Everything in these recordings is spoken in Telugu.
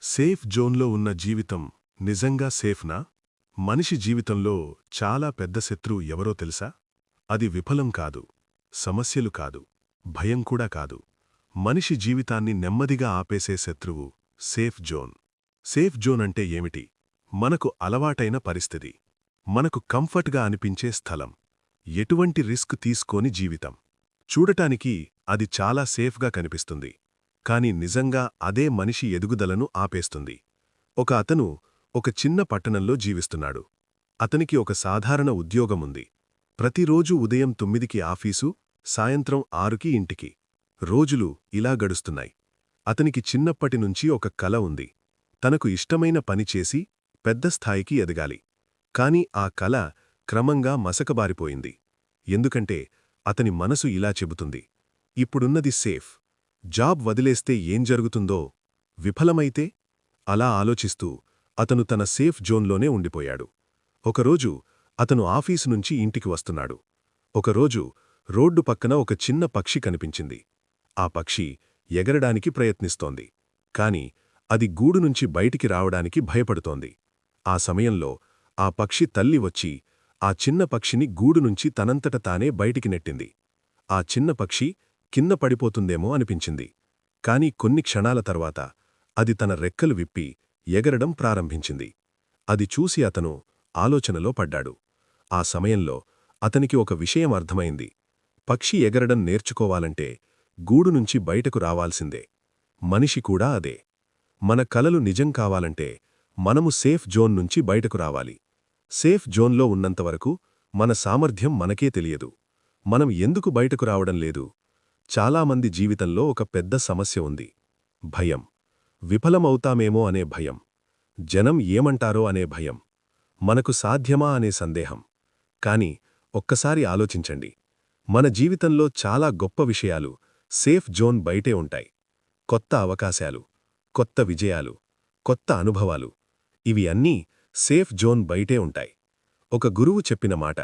సేఫ్ జోన్లో ఉన్న జీవితం నిజంగా సేఫ్నా? మనిషి జీవితంలో చాలా పెద్ద శత్రువు ఎవరో తెలుసా? అది విఫలం కాదు, సమస్యలు కాదు, భయం కూడా కాదు. మనిషి జీవితాన్ని నెమ్మదిగా ఆపేసే శత్రువు సేఫ్ జోన్. సేఫ్ జోన్ అంటే ఏమిటి? మనకు అలవాటైన పరిస్థితి, మనకు కంఫర్ట్గా అనిపించే స్థలం, ఎటువంటి రిస్క్ తీసుకోని జీవితం. చూడటానికి అది చాలా సేఫ్గా కనిపిస్తుంది, కాని నిజంగా అదే మనిషి ఎదుగుదలను ఆపేస్తుంది. అతను ఒక చిన్న పట్టణంలో జీవిస్తున్నాడు. అతనికి ఒక సాధారణ ఉద్యోగముంది. ప్రతిరోజూ ఉదయం 9కి ఆఫీసు, సాయంత్రం 6కి ఇంటికి. రోజులు ఇలా గడుస్తున్నాయి. అతనికి చిన్నప్పటినుంచి ఒక కల ఉంది. తనకు ఇష్టమైన పని చేసి పెద్ద స్థాయికి ఎదగాలి. కాని ఆ కల క్రమంగా మసకబారిపోయింది. ఎందుకంటే అతని మనసు ఇలా చెబుతుంది, ఇప్పుడున్నది సేఫ్, జాబ్ వదిలేస్తే ఏం జరుగుతుందో, విఫలమైతే? అలా ఆలోచిస్తూ అతను తన సేఫ్ జోన్లోనే ఉండిపోయాడు. ఒకరోజు అతను ఆఫీసు నుంచి ఇంటికి వస్తున్నాడు. ఒకరోజు రోడ్డు పక్కన ఒక చిన్న పక్షి కనిపించింది. ఆ పక్షి ఎగరడానికి ప్రయత్నిస్తోంది, కాని అది గూడు నుంచి బయటికి రావడానికి భయపడుతోంది. ఆ సమయంలో ఆ పక్షి తల్లి వచ్చి ఆ చిన్న పక్షిని గూడు నుంచి తనంతట తానే బయటికి నెట్టింది. ఆ చిన్న పక్షి కింద పడిపోతుందేమో అనిపించింది. కాని కొన్ని క్షణాల తర్వాత అది తన రెక్కలు విప్పి ఎగరడం ప్రారంభించింది. అది చూసి అతను ఆలోచనలో పడ్డాడు. ఆ సమయంలో అతనికి ఒక విషయం అర్థమైంది. పక్షి ఎగరడం నేర్చుకోవాలంటే గూడు నుంచి బయటకు రావాల్సిందే. మనిషి కూడా అదే. మన కలలు నిజం కావాలంటే మనము సేఫ్ జోన్ నుంచి బయటకు రావాలి. సేఫ్ జోన్లో ఉన్నంతవరకు మన సామర్థ్యం మనకే తెలియదు. మనం ఎందుకు బయటకు రావడం లేదు? చాలామంది జీవితంలో ఒక పెద్ద సమస్య ఉంది. భయం. విఫలమవుతామేమో అనే భయం, జనం ఏమంటారో అనే భయం, మనకు సాధ్యమా అనే సందేహం. కాని ఒక్కసారి ఆలోచించండి, మన జీవితంలో చాలా గొప్ప విషయాలు సేఫ్ జోన్ బయటే ఉంటాయి. కొత్త అవకాశాలు, కొత్త విజయాలు, కొత్త అనుభవాలు, ఇవి అన్నీ సేఫ్ జోన్ బయటే ఉంటాయి. ఒక గురువు చెప్పిన మాట.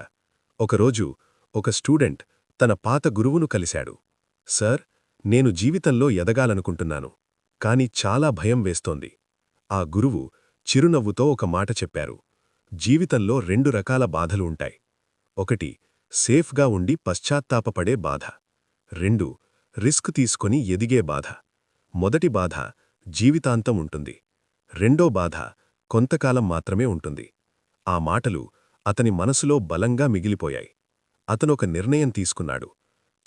ఒకరోజు ఒక స్టూడెంట్ తన పాత గురువును కలిశాడు. సార్, నేను జీవితంలో ఎదగాలనుకుంటున్నాను, కాని చాలా భయం వేస్తోంది. ఆ గురువు చిరునవ్వుతో ఒక మాట చెప్పారు. జీవితంలో 2 రకాల బాధలు ఉంటాయి. ఒకటి, సేఫ్గా ఉండి పశ్చాత్తాపపడే బాధ. 2, రిస్క్ తీసుకొని ఎదిగే బాధ. మొదటి బాధ జీవితాంతం ఉంటుంది. రెండో బాధ కొంతకాలం మాత్రమే ఉంటుంది. ఆ మాటలు అతని మనసులో బలంగా మిగిలిపోయాయి. అతనొక నిర్ణయం తీసుకున్నాడు.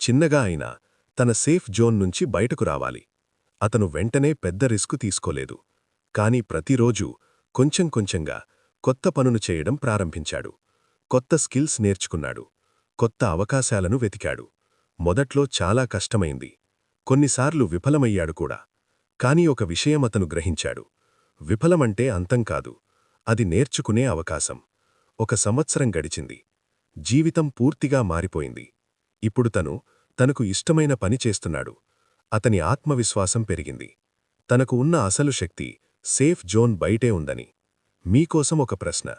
చిన్నగా అయినా తన సేఫ్ జోన్ నుంచి బయటకు రావాలి. అతను వెంటనే పెద్ద రిస్క్ తీసుకోలేదు. కాని ప్రతిరోజూ కొంచెం కొంచెంగా కొత్త పనులు చేయడం ప్రారంభించాడు. కొత్త స్కిల్స్ నేర్చుకున్నాడు. కొత్త అవకాశాలను వెతికాడు. మొదట్లో చాలా కష్టమైంది. కొన్నిసార్లు విఫలమయ్యాడు కూడా. కాని ఒక విషయం అతను గ్రహించాడు. విఫలమంటే అంతం కాదు, అది నేర్చుకునే అవకాశం. 1 సంవత్సరం గడిచింది. జీవితం పూర్తిగా మారిపోయింది. ఇప్పుడు తనకు ఇష్టమైన పని చేస్తున్నాడు. అతని ఆత్మవిశ్వాసం పెరిగింది. తనకు ఉన్న అసలు శక్తి సేఫ్ జోన్ బయటే ఉందని. మీకోసం ఒక ప్రశ్న.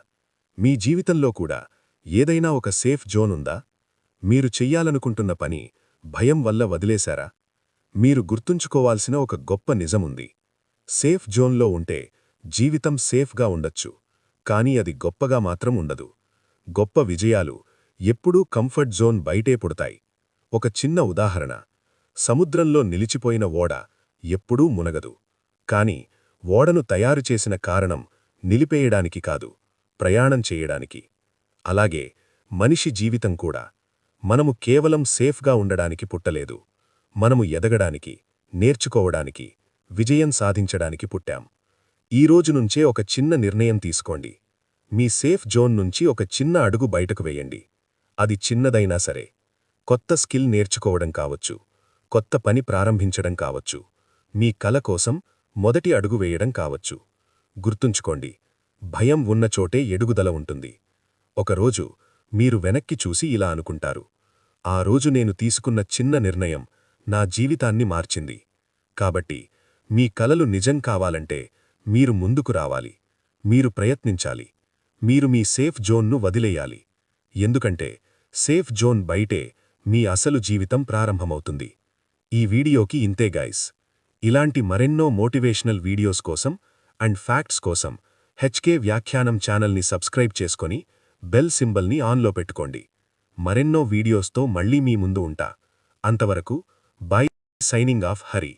మీ జీవితంలో కూడా ఏదైనా ఒక సేఫ్ జోన్ ఉందా? మీరు చెయ్యాలనుకుంటున్న పని భయం వల్ల వదిలేశారా? మీరు గుర్తుంచుకోవాల్సిన ఒక గొప్ప నిజముంది. సేఫ్ జోన్లో ఉంటే జీవితం సేఫ్గా ఉండొచ్చు, కాని అది గొప్పగా మాత్రం ఉండదు. గొప్ప విజయాలు ఎప్పుడూ కంఫర్ట్ జోన్ బయటే పుడతాయి. ఒక చిన్న ఉదాహరణ. సముద్రంలో నిలిచిపోయిన ఓడ ఎప్పుడూ మునగదు. కాని ఓడను తయారుచేసిన కారణం నిలిపేయడానికి కాదు, ప్రయాణం చేయడానికి. అలాగే మనిషి జీవితం కూడా. మనము కేవలం సేఫ్గా ఉండడానికి పుట్టలేదు. మనము ఎదగడానికి, నేర్చుకోవడానికి, విజయం సాధించడానికి పుట్టాం. ఈరోజు నుంచే ఒక చిన్న నిర్ణయం తీసుకోండి. మీ సేఫ్ జోన్ నుంచి ఒక చిన్న అడుగు బయటకు వేయండి. అది చిన్నదైనా సరే. కొత్త స్కిల్ నేర్చుకోవడం కావచ్చు, కొత్త పని ప్రారంభించడం కావచ్చు, మీ కల కోసం మొదటి అడుగు వేయడం కావచ్చు. గుర్తుంచుకోండి, భయం ఉన్న చోటే ఎదుగుదల ఉంటుంది. ఒకరోజు మీరు వెనక్కి చూసి ఇలా అనుకుంటారు, ఆ రోజు నేను తీసుకున్న చిన్న నిర్ణయం నా జీవితాన్ని మార్చింది. కాబట్టి మీ కలలు నిజం కావాలంటే మీరు ముందుకు రావాలి. మీరు ప్రయత్నించాలి. మీరు మీ సేఫ్ జోన్ను వదిలేయాలి. ఎందుకంటే సేఫ్ జోన్ బయటే మీ అసలు జీవితం ప్రారంభమవుతుంది. ఈ వీడియోకి ఇంతే గైస్. ఇలాంటి మరెన్నో మోటివేషనల్ వీడియోస్ కోసం అండ్ ఫ్యాక్ట్స్ కోసం హెచ్కే వ్యాఖ్యానం ఛానల్ని సబ్స్క్రైబ్ చేసుకొని బెల్ సింబల్ని ఆన్లో పెట్టుకోండి. మరెన్నో వీడియోస్తో మళ్ళీ మీ ముందు ఉంటా. అంతవరకు బై. Signing off Hari.